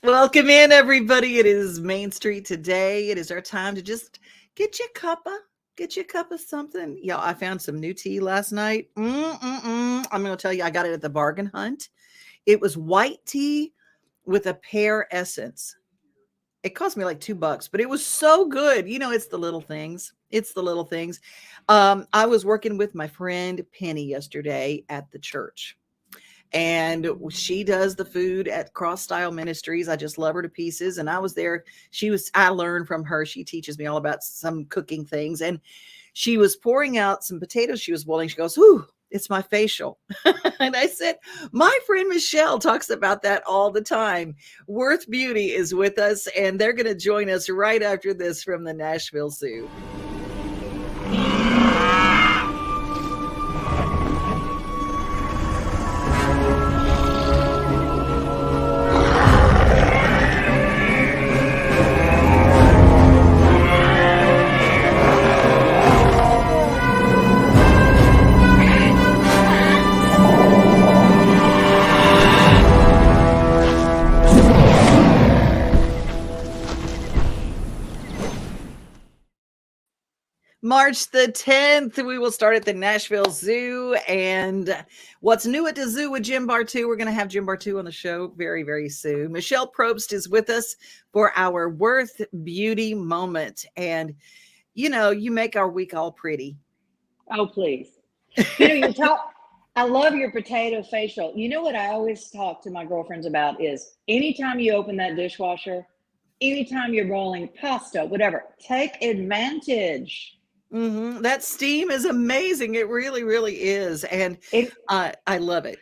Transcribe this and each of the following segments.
Welcome in, everybody. It is Main Street today. It is our time to just get you a cuppa, get you a cup of something. Y'all, I found some new tea last night. I'm going to tell you, I got it at the bargain hunt. It was white tea with a pear essence. It cost me like $2, but it was so good. It's the little things. It's the little things. I was working with my friend Penny yesterday at the church, and she does the food at Cross Style Ministries. I just love her to pieces. And I was there. I learned from her. She teaches me all about some cooking things. And she was pouring out some potatoes she was boiling. She goes, "Ooh, it's my facial." And I said, "My friend Michele talks about that all the time." Worth Beauty is with us, and they're going to join us right after this from the Nashville Zoo. March the 10th, we will start at the Nashville Zoo. And what's new at the zoo with Jim Bartu? We're going to have Jim Bartu on the show very, very soon. Michele Probst is with us for our Worth Beauty moment. And, you make our week all pretty. Oh, please. You talk, I love your potato facial. You know what I always talk to my girlfriends about is anytime you open that dishwasher, anytime you're rolling pasta, whatever, take advantage. That steam is amazing. It really, really is. And It, I love it.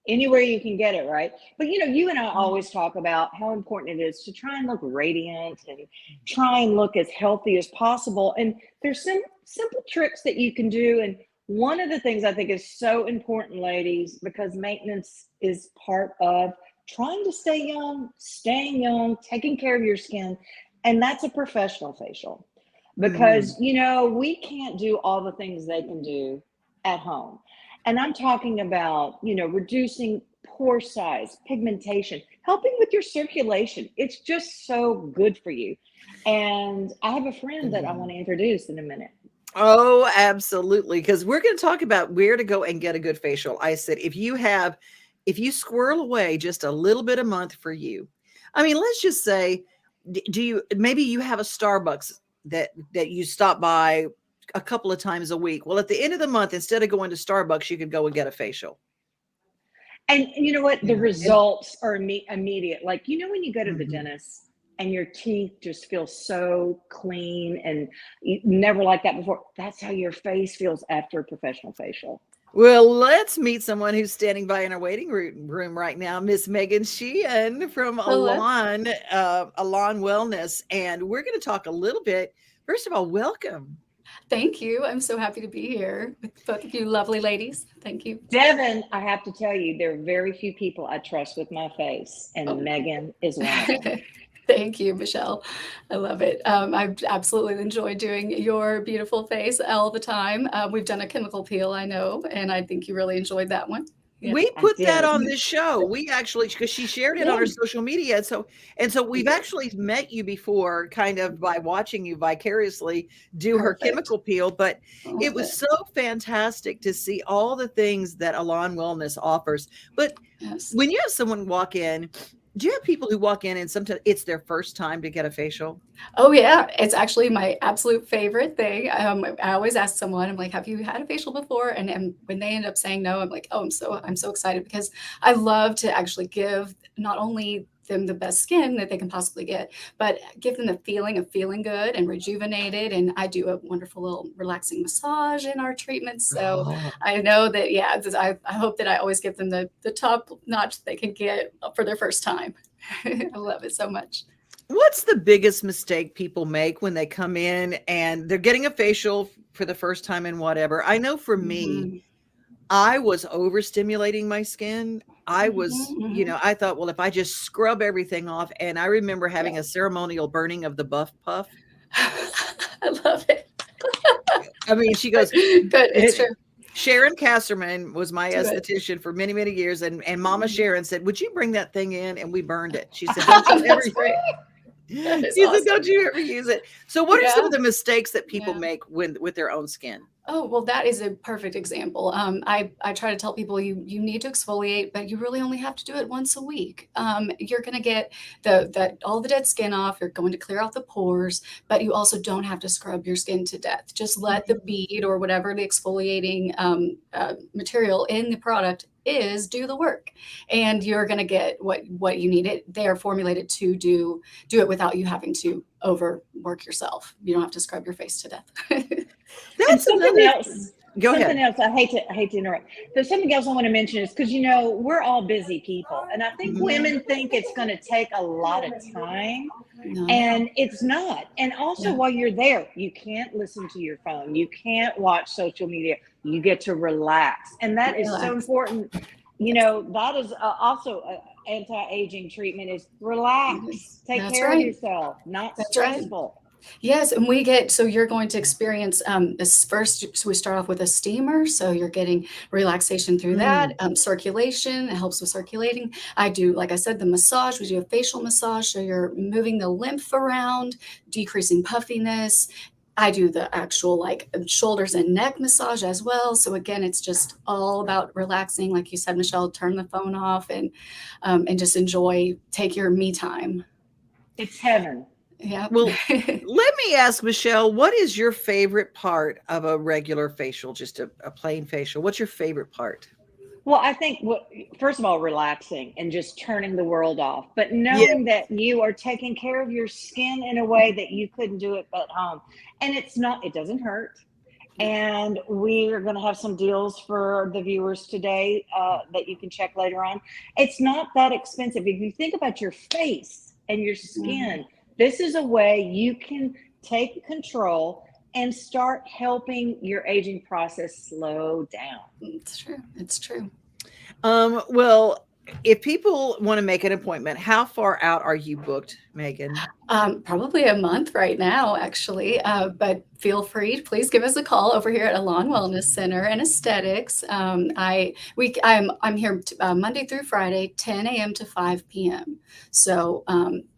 anywhere you can get it, right? But you and I always talk about how important it is to try and look radiant and try and look as healthy as possible. And there's some simple tricks that you can do. And one of the things I think is so important, ladies, because maintenance is part of trying to stay young, staying young, taking care of your skin. And that's a professional facial because, Mhm. we can't do all the things they can do at home. And I'm talking about, reducing pore size, pigmentation, helping with your circulation. It's just so good for you. And I have a friend that I want Mhm. to introduce in a minute. Oh, absolutely. Because we're going to talk about where to go and get a good facial. I said, if you squirrel away just a little bit a month for you, I mean, let's just say, do you, maybe you have a Starbucks that you stop by a couple of times a week. Well, at the end of the month, instead of going to Starbucks, you could go and get a facial. And you know what? The And results are immediate. Like, when you go to the mhm. dentist and your teeth just feel so clean and you never like that before, that's how your face feels after a professional facial. Well, let's meet someone who's standing by in our waiting room right now, Miss Megan Sheehan from Hello. Alon Wellness, and we're going to talk a little bit. First of all, welcome. Thank you. I'm so happy to be here with both of you lovely ladies. Thank you. Devin, I have to tell you, there are very few people I trust with my face, and Oh. Megan is one of them. Thank you, Michele. I love it. I absolutely enjoy doing your beautiful face all the time. We've done a chemical peel, I know, and I think you really enjoyed that one. Yeah. We I put that did. on this show. We actually, because she shared it on her Yeah, social media, and so we've actually met you before, kind of by watching you vicariously do her Perfect. chemical peel. But I it love was it. so fantastic to see all the things that Alon Wellness offers. But Yes. when you have someone walk in, do you have people who walk in and sometimes it's their first time to get a facial? Oh yeah, it's actually my absolute favorite thing. I always ask someone, I'm like, "Have you had a facial before?" And when they end up saying no, I'm like, "Oh, I'm so excited because I love to actually give not only them the best skin that they can possibly get, but give them the feeling of feeling good and rejuvenated. And I do a wonderful little relaxing massage in our treatments. So Oh. I know that, yeah, I hope that I always give them the top notch they can get for their first time. I love it so much. What's the biggest mistake people make when they come in and they're getting a facial for the first time and whatever? I know for me, Mhm. I was overstimulating my skin. Mhm, mhm. I thought, well, if I just scrub everything off, and I remember Yeah. having a ceremonial burning of the buff puff. I love it. I mean, she goes, Good, it's true. Sharon Casserman was my Do it. esthetician for many, many years, and Mama Mhm. Sharon said, "Would you bring that thing in?" And we burned it. She said, "Don't you ever." That's great. That is She said, "Don't awesome. you ever use it?" So, what are some Yeah, of the mistakes that people yeah. make with their own skin? Oh, well, that is a perfect example. I try to tell people you need to exfoliate, but you really only have to do it once a week. You're going to get all the dead skin off. You're going to clear out the pores, but you also don't have to scrub your skin to death. Just let the Mhm. bead or whatever the exfoliating material in the product is do the work, and you're going to get what you need. They are formulated to do it without you having to overwork yourself. You don't have to scrub your face to death. And That's something another. else, Go something ahead. else. I hate to interrupt. There's something else I want to mention is because we're all busy people, and I think Mhm. women think it's going to take a lot of time, No. and it's not. And also, Yeah. while you're there, you can't listen to your phone, you can't watch social media. You get to relax, and that is so Relax. important. Yes, That is also anti-aging treatment is it relax, is. take That's care of right. yourself, not That's right. stressful. Yes, and so you're going to experience this first. So we start off with a steamer, so you're getting relaxation through that. Mm. Circulation, it helps with circulating. I do, like I said, the massage. We do a facial massage, so you're moving the lymph around, decreasing puffiness. I do the actual like shoulders and neck massage as well. So again, it's just all about relaxing, like you said, Michelle. Turn the phone off and just enjoy. Take your me time. It's heaven. Yep. Well, let me ask Michelle, what is your favorite part of a regular facial, just a plain facial? What's your favorite part? Well, I think first of all, relaxing and just turning the world off, but Yeah. knowing that you are taking care of your skin in a way that you couldn't do it at home. And it doesn't hurt. Yeah. And we are going to have some deals for the viewers today that you can check later on. It's not that expensive. If you think about your face and your Mhm. skin, this is a way you can take control and start helping your aging process slow down. It's true. It's true. Well, if people want to make an appointment, how far out are you booked, Megan? Probably a month right now, actually. But feel free, please give us a call over here at Alon Wellness Center and Aesthetics. I'm here Monday through Friday, 10 a.m. to 5 p.m. So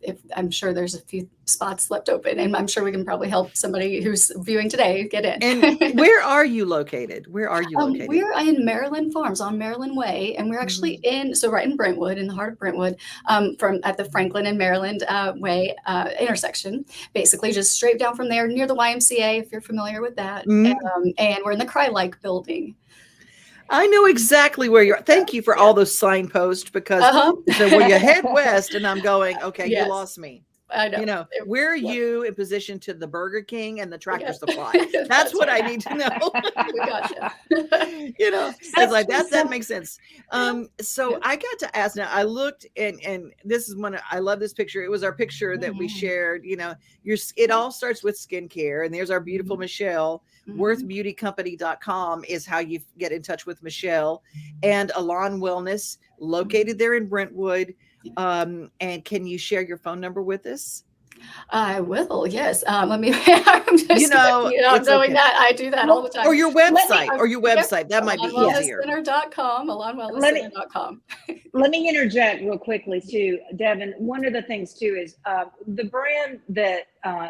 if I'm sure there's a few spots left open, and I'm sure we can probably help somebody who's viewing today get And in. where are you located? Where are you located? We're in Maryland Farms on Maryland Way, and we're actually Mhm. right in Brentwood, in the heart of Brentwood, from at the Franklin and Maryland Way intersection. Basically, just straight down from there, near the YMCA, if you're familiar with that. Mhm. And we're in the Cry-like building. I know exactly where you're. Thank you for Yeah. all those signposts because Uh so when you head huh. west, and I'm going, okay, you Yes, lost me. I know. Where are Yep. you in position to the Burger King and the Tractor Yep. Supply? That's That's what I right. need to know. We gotcha. It's like So, that some, makes sense. Yeah. So Yeah. I got to ask now, I looked and this is one I love this picture. It was our picture that we Mhm. shared, it Yeah. all starts with skincare. And there's our beautiful Mhm. Michelle. Mhm. Worthbeautycompany.com is how you get in touch with Michelle and Alon Wellness, located Mhm. there in Brentwood. Yeah. And can you share your phone number with us? I will, yes. Let me I'm just not It's knowing okay. that, I do that all well, the time. Or your let me website, Um, or your yep, website. That might be yeah, easier. alonwellnesscenter.com, let me alonwellnesscenter.com. let me interject real quickly too, Devin. One of the things too is the brand that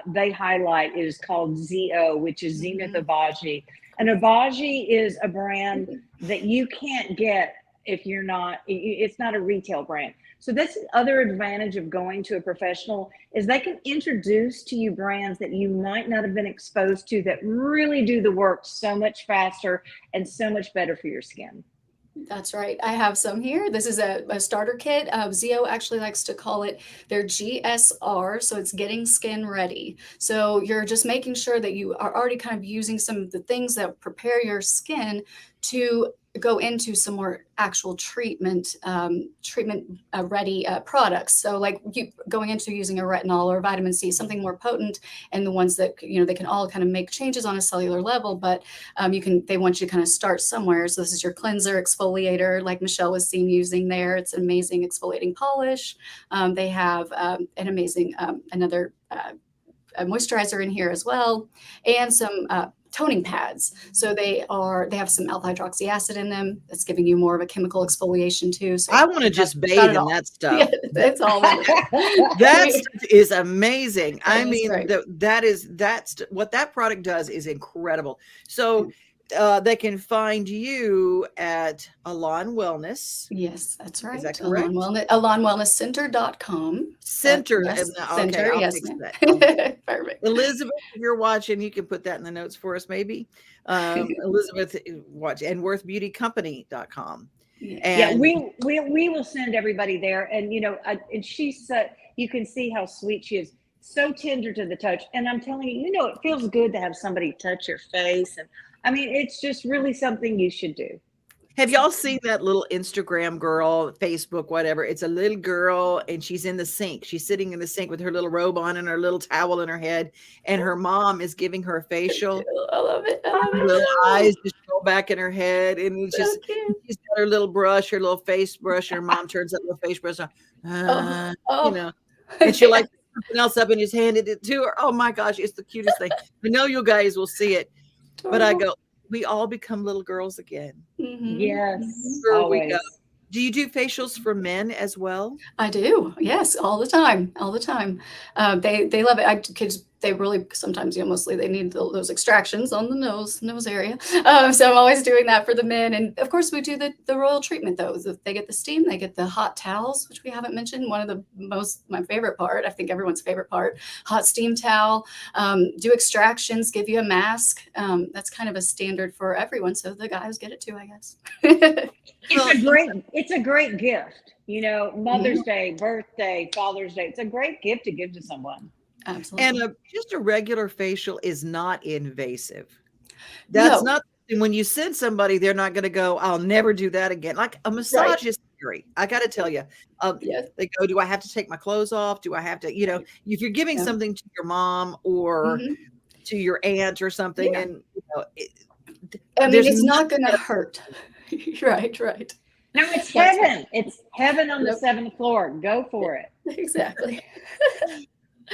they highlight is called ZO, which is Zenith Mhm. Abaji. And Abaji is a brand that you can't get if you're not. It's not a retail brand. So that's the other advantage of going to a professional is they can introduce to you brands that you might not have been exposed to that really do the work so much faster and so much better for your skin. That's right. I have some here. This is a starter kit. Zio actually likes to call it their GSR. So it's getting skin ready. So you're just making sure that you are already kind of using some of the things that prepare your skin to go into some more actual treatment ready products. So like you going into using a retinol or a vitamin C, something more potent, and the ones that they can all kind of make changes on a cellular level, but they want you to kind of start somewhere. So this is your cleanser, exfoliator, like Michelle was seen using there. It's an amazing exfoliating polish. They have an amazing another a moisturizer in here as well, and some toning pads. So they have some alpha hydroxy acid in them. That's giving you more of a chemical exfoliation too. So I want to you've got just bathe in it all. that stuff. Yeah, that's all in it. That stuff is amazing. I That is mean, great. that's what that product does is incredible. So they can find you at Alon Wellness. Yes, that's right. Is that correct? AlonWellnessCenter.com. Center. Yes, Okay, center. I'll Yes, fix ma'am. that. Perfect. Elizabeth, if you're watching, you can put that in the notes for us, maybe. Elizabeth, watch, and worthbeautycompany.com. Yeah, And we will send everybody there, and and she's you can see how sweet she is, so tender to the touch. And I'm telling you, it feels good to have somebody touch your face, and I mean, it's just really something you should do. have y'all seen that little Instagram girl, Facebook, whatever? It's a little girl and she's in the sink. She's sitting in the sink with her little robe on and her little towel in her head, and her mom is giving her a facial. I love it. I love it. Little eyes just go back in her head, and it's So just cute. she's got her little brush, her little face brush, and her mom turns that little face brush on, Oh. and she like something else up and just handed it to her. Oh my gosh, it's the cutest thing. I know you guys will see it, but I go, we all become little girls again. Mhm. Yes, Where we always. go. Do you do facials for men as well? I do. Yes, all the time, all the time. They love it. Kids, they really sometimes, mostly they need those extractions on the nose area. So I'm always doing that for the men, and of course we do the royal treatment though. They get the steam, they get the hot towels, which we haven't mentioned. One of my favorite part, I think everyone's favorite part, hot steam towel. Do extractions, give you a mask. That's kind of a standard for everyone, so the guys get it too, I guess. It's a great gift. Mother's Day, birthday, Father's Day. It's a great gift to give to someone. Absolutely. And just a regular facial is not invasive. That's not when you send somebody, they're not going to go, I'll never do that again. Like a massage is scary. I got to tell you, Yes. they go, do I have to take my clothes off? Do I have to, if you're giving something to your mom or to your aunt or something, and I mean, it's not going to hurt. Right. No, it's heaven. It's heaven on the 7th floor. Go for it. Exactly.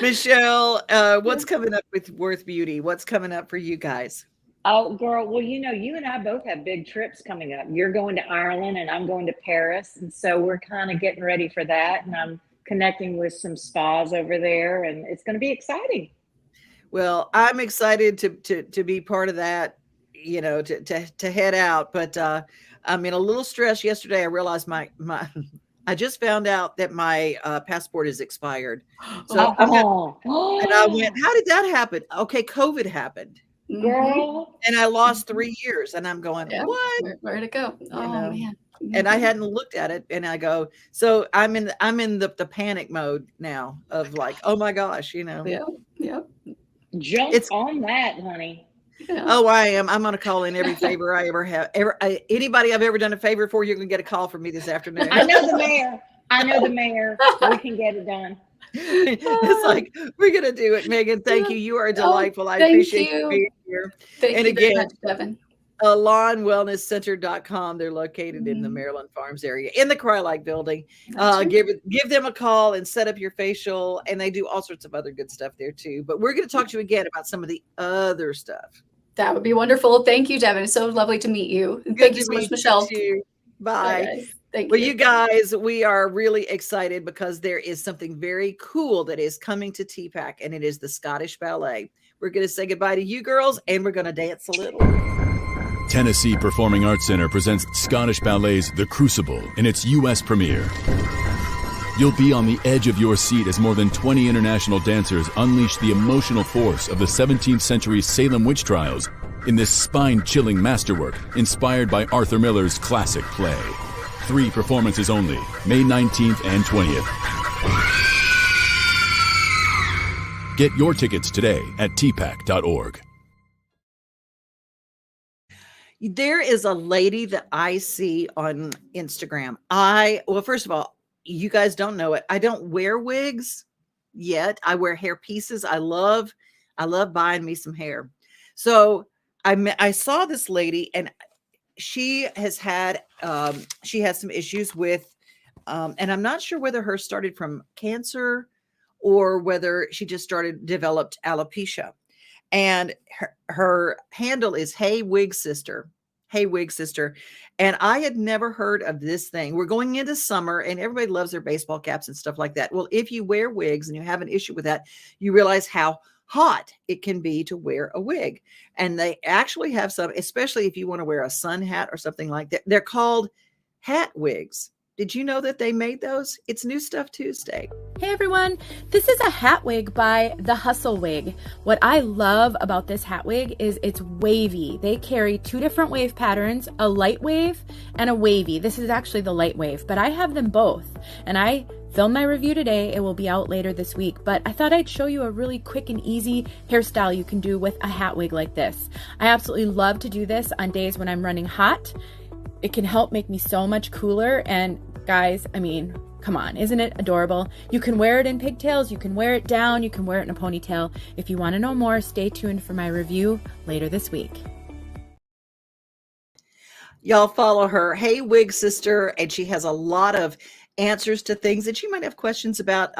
Michele, what's coming up with Worth Beauty? What's coming up for you guys? Oh, girl. Well, you and I both have big trips coming up. You're going to Ireland and I'm going to Paris. And so we're kind of getting ready for that. And I'm connecting with some spas over there, and it's going to be exciting. Well, I'm excited to be part of that, to head out. But I'm in a little stress. Yesterday, I realized my I just found out that my passport is expired. So and I went, how did that happen? Okay, COVID happened. Girl. And I lost 3 years. And I'm going, what? Where'd it go? Oh, man. And I hadn't looked at it. And I go, so I'm in the panic mode now of like, oh my gosh, Yeah. Jump on that, honey. Yeah. Oh, I am. I'm going to call in every favor I ever have. Anybody I've ever done a favor for, you're going to get a call from me this afternoon. I know the mayor. We can get it done. It's like, we're going to do it. Megan, thank you. You are delightful. I appreciate you being here. Thank you very much, Devin. AlonWellnessCenter.com. They're located in the Maryland Farms area in the Crylike building. Give them a call and set up your facial, and they do all sorts of other good stuff there too. But we're going to talk to you again about some of the other stuff. That would be wonderful. Thank you, Devin. It's so lovely to meet you. Thank you so much, Michele. Bye. Thank you. You guys, we are really excited because there is something very cool that is coming to TPAC, and it is the Scottish Ballet. We're going to say goodbye to you girls, and we're going to dance a little. Tennessee Performing Arts Center presents Scottish Ballet's The Crucible in its U.S. premiere. You'll be on the edge of your seat as more than 20 international dancers unleash the emotional force of the 17th century Salem witch trials in this spine-chilling masterwork inspired by Arthur Miller's classic play. 3 performances only, May 19th and 20th. Get your tickets today at tpac.org. There is a lady that I see on Instagram. First of all, you guys don't know it. I don't wear wigs yet. I wear hair pieces. I love buying me some hair. So I saw this lady, and she has had some issues with, and I'm not sure whether hers started from cancer or whether she just developed alopecia. and her handle is Hey Wig Sister. Hey Wig Sister. And I had never heard of this thing. We're going into summer and everybody loves their baseball caps and stuff like that. Well, if you wear wigs and you have an issue with that, you realize how hot it can be to wear a wig. And they actually have some, especially if you want to wear a sun hat or something like that. They're called hat wigs. Did you know that they made those? It's New Stuff Tuesday. Hey everyone, this is a hat wig by The Hustle Wig. What I love about this hat wig is it's wavy. They carry 2 different wave patterns, a light wave and a wavy. This is actually the light wave, but I have them both. And I filmed my review today. It will be out later this week, but I thought I'd show you a really quick and easy hairstyle you can do with a hat wig like this. I absolutely love to do this on days when I'm running hot. It can help make me so much cooler. And guys, I mean, come on, isn't it adorable? You can wear it in pigtails, you can wear it down, you can wear it in a ponytail. If you want to know more, stay tuned for my review later this week. Y'all follow her, Hey Wig Sister, and she has a lot of answers to things that you might have questions about.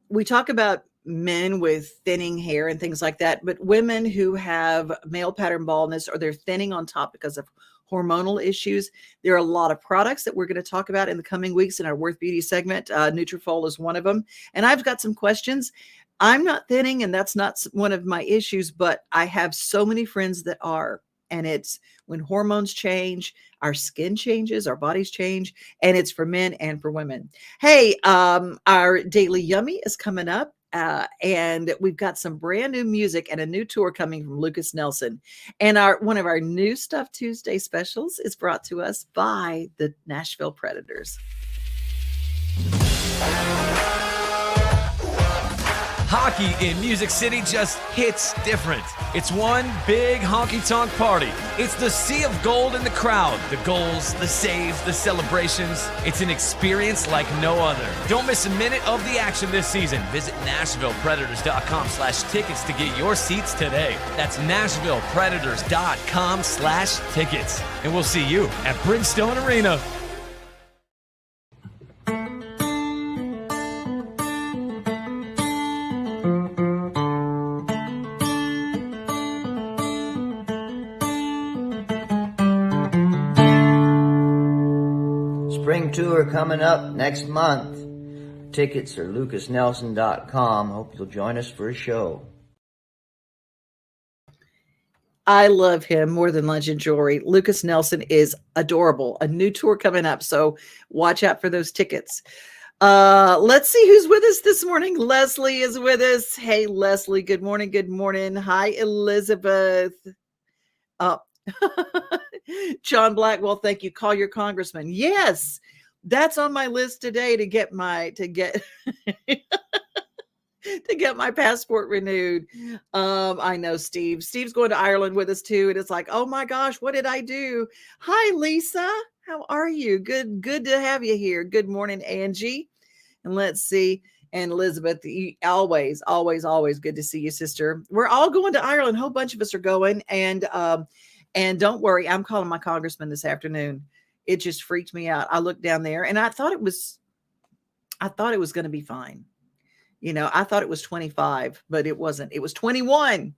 We talk about men with thinning hair and things like that, but women who have male pattern baldness or they're thinning on top because of hormonal issues, there are a lot of products that we're going to talk about in the coming weeks in our Worth Beauty segment. Nutrafol is one of them. And I've got some questions. I'm not thinning, and that's not one of my issues, but I have so many friends that are. And it's when hormones change, our skin changes, our bodies change, and it's for men and for women. Hey, our Daily Yummy is coming up. And we've got some brand new music and a new tour coming from Lucas Nelson. And one of our New Stuff Tuesday specials is brought to us by the Nashville Predators. Hockey in Music City just hits different. It's one big honky-tonk party. It's the sea of gold in the crowd. The goals, the saves, the celebrations. It's an experience like no other. Don't miss a minute of the action this season. Visit NashvillePredators.com/tickets to get your seats today. That's NashvillePredators.com/tickets. And we'll see you at Bridgestone Arena. Spring tour coming up next month. Tickets are lucasnelson.com. Hope you'll join us for a show. I love him more than lunch and jewelry. Lucas Nelson is adorable. A new tour coming up, so watch out for those tickets. Let's see who's with us this morning. Leslie is with us. Hey, Leslie. Good morning. Good morning. Hi, Elizabeth. John Blackwell, thank you. Call your congressman. Yes, that's on my list today to get my to get passport renewed. I know Steve's going to Ireland with us too, and it's like, oh my gosh, what did I do? Hi, Lisa, how are you? Good to have you here. Good morning, Angie. And let's see. And Elizabeth, always good to see you, sister. We're all going to Ireland. A whole bunch of us are going, and don't worry, I'm calling my congressman this afternoon. It just freaked me out. I looked down there and I thought it was going to be fine. You know, I thought it was 25, but it wasn't. It was 21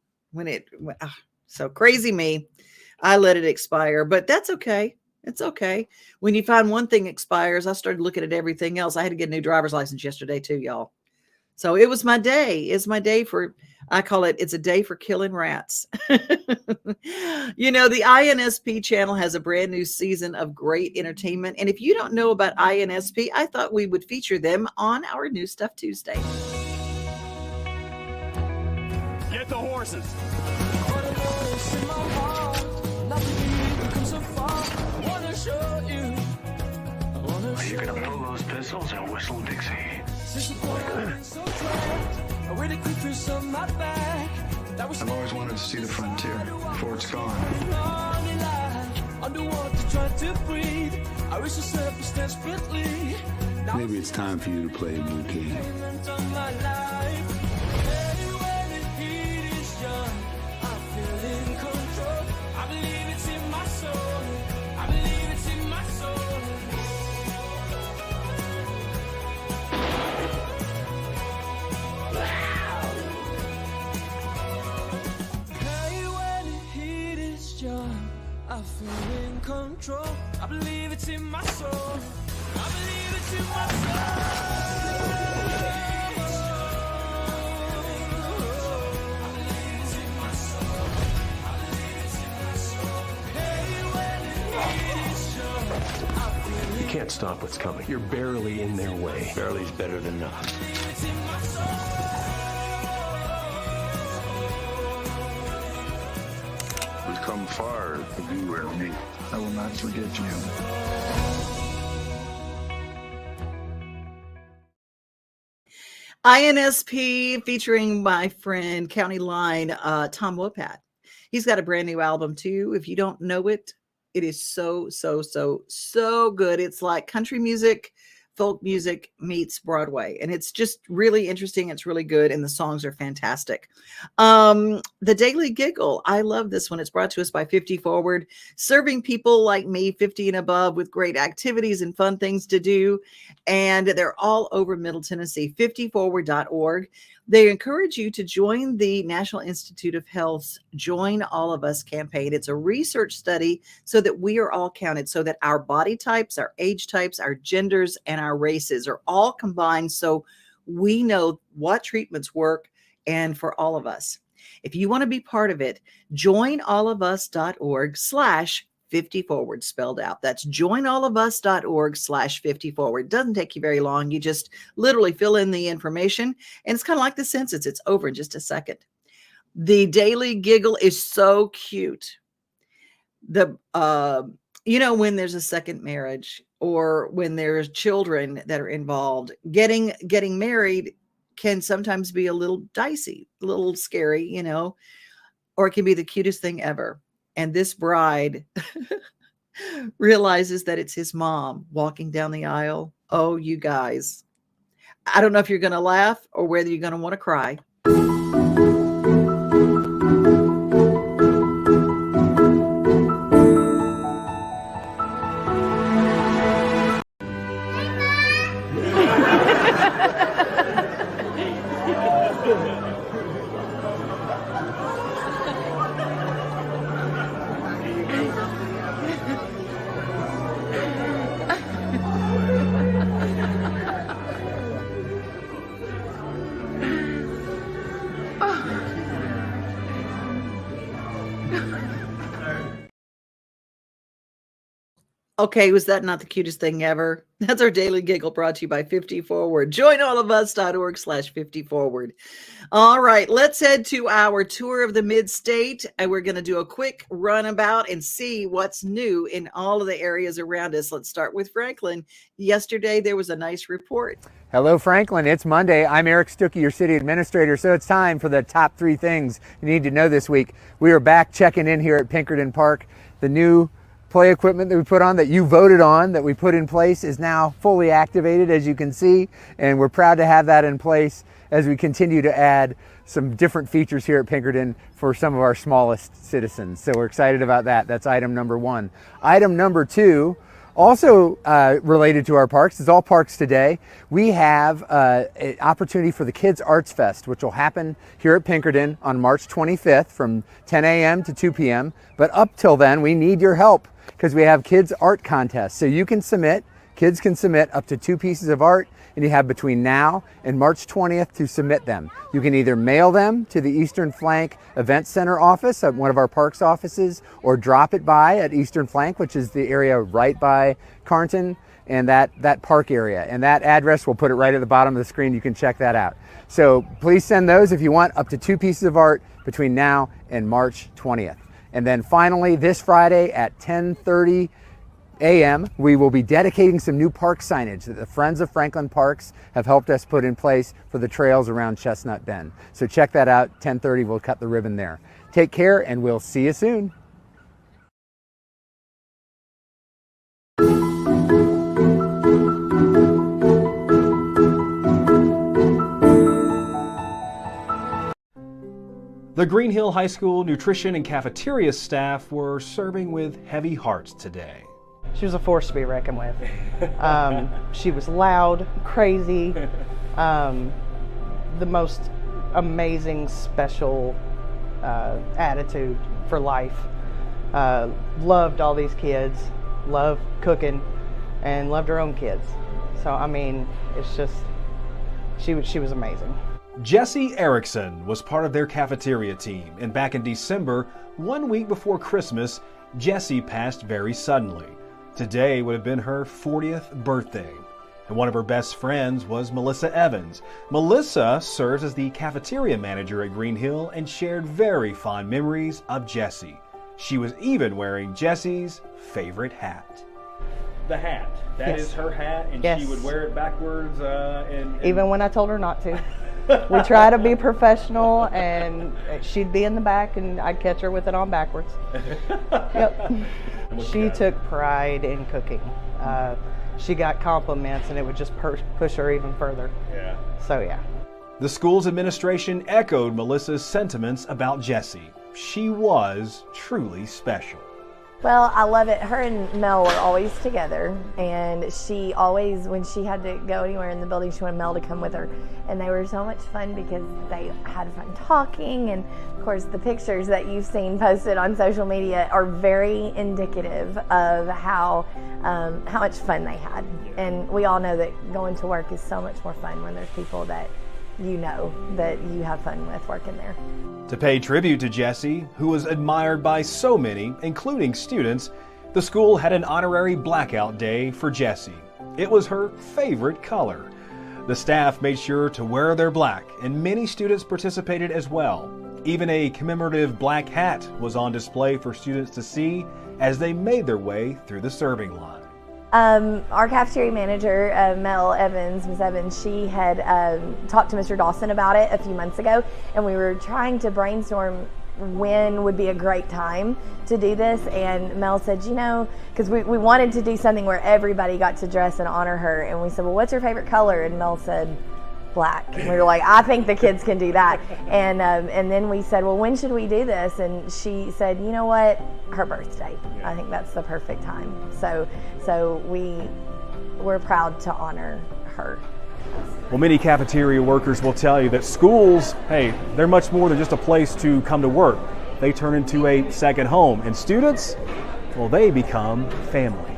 so crazy me. I let it expire, but that's okay. It's okay. When you find one thing expires, I started looking at everything else. I had to get a new driver's license yesterday too, y'all. So it was my day. It's my day it's a day for killing rats. You know, the INSP channel has a brand new season of great entertainment. And if you don't know about INSP, I thought we would feature them on our New Stuff Tuesday. Get the horses. Are you gonna pull those pistols and whistle Dixie? I've always wanted to see the frontier before it's gone. Maybe it's time for you to play a new game. in control. I believe it's in my soul. I believe it's in my soul. You can't stop what's coming. You're barely in their way. Barely's better than nothing. We've come far to be with me. I will not forget you. INSP featuring my friend County Line, Tom Wopat. He's got a brand new album too. If you don't know it, it is so good. It's like country music, folk music meets Broadway. And it's just really interesting. It's really good. And the songs are fantastic. The Daily Giggle. I love this one. It's brought to us by 50 Forward, serving people like me, 50 and above, with great activities and fun things to do. And they're all over Middle Tennessee, 50forward.org. They encourage you to join the National Institute of Health's Join All of Us campaign. It's a research study so that we are all counted, so that our body types, our age types, our genders, and our races are all combined, so we know what treatments work and for all of us. If you want to be part of it, joinallofus.org/50forward, spelled out. That's joinallofus.org/50forward. Doesn't take you very long. You just literally fill in the information, and it's kind of like the census. It's over in just a second. The Daily Giggle is so cute. When there's a second marriage or when there's children that are involved, getting married can sometimes be a little dicey, a little scary, or it can be the cutest thing ever. And this bride realizes that it's his mom walking down the aisle. Oh, you guys. I don't know if you're going to laugh or whether you're going to want to cry. Okay, was that not the cutest thing ever? That's our Daily Giggle, brought to you by 50 Forward. Joinallofus.org/50forward. All right, let's head to our tour of the Mid-State, and we're going to do a quick runabout and see what's new in all of the areas around us. Let's start with Franklin. Yesterday, there was a nice report. Hello, Franklin. It's Monday. I'm Eric Stuckey, your city administrator, so it's time for the top 3 things you need to know this week. We are back checking in here at Pinkerton Park. The new play equipment that we put on, that you voted on, that we put in place, is now fully activated, as you can see, and we're proud to have that in place as we continue to add some different features here at Pinkerton for some of our smallest citizens. So we're excited about that. That's item number 1. Item number 2, also related to our parks, it's all parks today. We have an opportunity for the Kids Arts Fest, which will happen here at Pinkerton on March 25th from 10 a.m. to 2 p.m. But up till then, we need your help, because we have kids art contests. So you can submit, kids can submit up to 2 pieces of art, and you have between now and March 20th to submit them. You can either mail them to the Eastern Flank Event Center office at one of our parks offices, or drop it by at Eastern Flank, which is the area right by Carnton and that park area. And that address, we'll put it right at the bottom of the screen. You can check that out. So please send those if you want, up to 2 pieces of art between now and March 20th. And then finally, this Friday at 10:30 a.m., we will be dedicating some new park signage that the Friends of Franklin Parks have helped us put in place for the trails around Chestnut Bend. So check that out, 10:30, we'll cut the ribbon there. Take care, and we'll see you soon. The Green Hill High School nutrition and cafeteria staff were serving with heavy hearts today. She was a force to be reckoned with. She was loud, crazy, the most amazing, special attitude for life. Loved all these kids, loved cooking, and loved her own kids. So, I mean, it's just, she was amazing. Jessie Erickson was part of their cafeteria team, and back in December, 1 week before Christmas, Jessie passed very suddenly. Today would have been her 40th birthday. And one of her best friends was Melissa Evans. Melissa serves as the cafeteria manager at Green Hill and shared very fond memories of Jessie. She was even wearing Jessie's favorite hat. The hat. That is her hat, and she would wear it backwards. Even when I told her not to. We try to be professional, and she'd be in the back, and I'd catch her with it on backwards. Yep. She took pride in cooking. She got compliments, and it would just push her even further. Yeah. So, yeah. The school's administration echoed Melissa's sentiments about Jessie. She was truly special. Well, I love it. Her and Mel were always together, and she always, when she had to go anywhere in the building, she wanted Mel to come with her. And they were so much fun because they had fun talking, and of course the pictures that you've seen posted on social media are very indicative of how much fun they had. And we all know that going to work is so much more fun when there's people that you know that you have fun with working there. To pay tribute to Jessie, who was admired by so many, including students, the school had an honorary blackout day for Jessie. It was her favorite color. The staff made sure to wear their black, and many students participated as well. Even a commemorative black hat was on display for students to see as they made their way through the serving line. Our cafeteria manager, Miss Evans, she had talked to Mr. Dawson about it a few months ago, and we were trying to brainstorm when would be a great time to do this. And Mel said, you know, because we wanted to do something where everybody got to dress and honor her, and we said, well, what's your favorite color? And Mel said, black. And we were like, I think the kids can do that. And then we said, well, when should we do this? And she said, you know what, her birthday. I think that's the perfect time. So we're proud to honor her. Well, many cafeteria workers will tell you that schools, hey, they're much more than just a place to come to work. They turn into a second home. And students, well, they become family.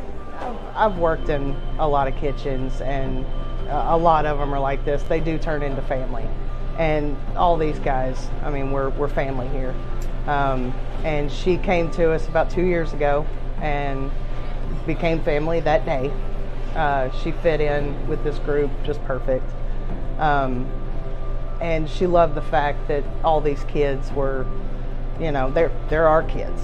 I've worked in a lot of kitchens, and a lot of them are like this. They do turn into family. And all these guys, I mean, we're family here. And she came to us about 2 years ago and became family that day. She fit in with this group just perfect. And she loved the fact that all these kids were, you know, they're our kids.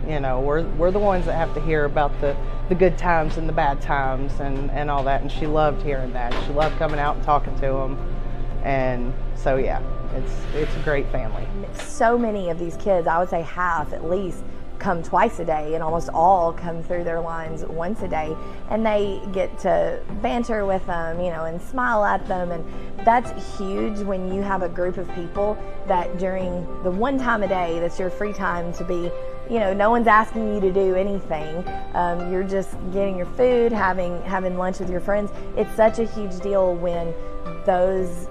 You know, we're the ones that have to hear about the good times and the bad times and all that. And she loved hearing that. She loved coming out and talking to them. And so, yeah, it's a great family. So many of these kids, I would say half at least, come twice a day, and almost all come through their lines once a day, and they get to banter with them, you know, and smile at them. And that's huge when you have a group of people that during the one time a day that's your free time to be, you know, no one's asking you to do anything. You're just getting your food, having lunch with your friends. It's such a huge deal when those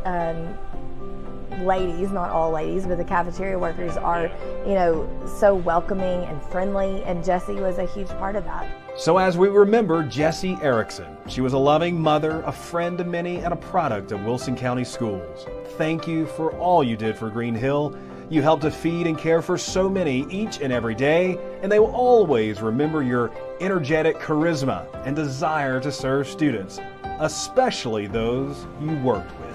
ladies, not all ladies, but the cafeteria workers are, you know, so welcoming and friendly, and Jessie was a huge part of that. So as we remember Jessie Erickson, she was a loving mother, a friend to many, and a product of Wilson County Schools. Thank you for all you did for Green Hill. You helped to feed and care for so many each and every day, and they will always remember your energetic charisma and desire to serve students, especially those you worked with.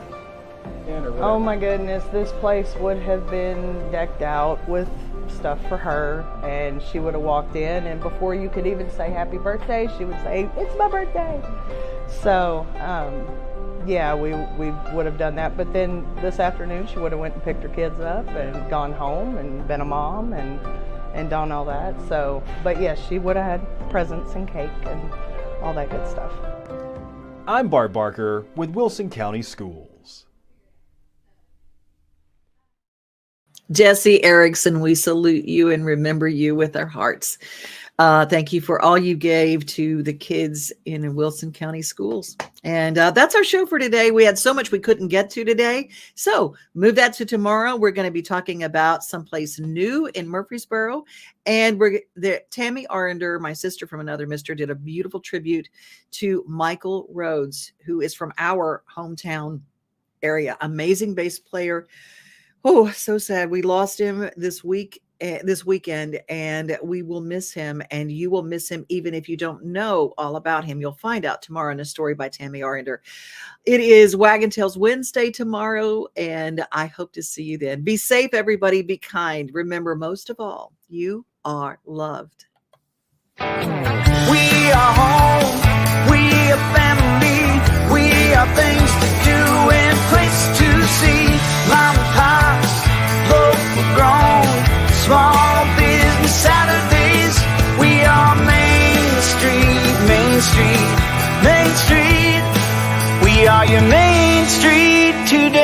Oh my goodness, this place would have been decked out with stuff for her, and she would have walked in, and before you could even say happy birthday, she would say, it's my birthday. So, yeah, we would have done that. But then this afternoon, she would have went and picked her kids up and gone home and been a mom and done all that. So, but yes, she would have had presents and cake and all that good stuff. I'm Bart Barker with Wilson County Schools. Jessie Erickson, we salute you and remember you with our hearts. Thank you for all you gave to the kids in Wilson County Schools. And that's our show for today. We had so much we couldn't get to today. So move that to tomorrow. We're going to be talking about someplace new in Murfreesboro. And Tammy Arender, my sister from another mister, did a beautiful tribute to Michael Rhodes, who is from our hometown area. Amazing bass player. Oh, so sad. We lost him this weekend, and we will miss him, and you will miss him even if you don't know all about him. You'll find out tomorrow in a story by Tammy Arender. It is Wagon Tails Wednesday tomorrow, and I hope to see you then. Be safe, everybody. Be kind. Remember, most of all, you are loved. We are home, we are family, we are things to do and places to see. Mom and pops, local grown, small business Saturdays. We are Main Street, Main Street, Main Street. We are your Main Street today.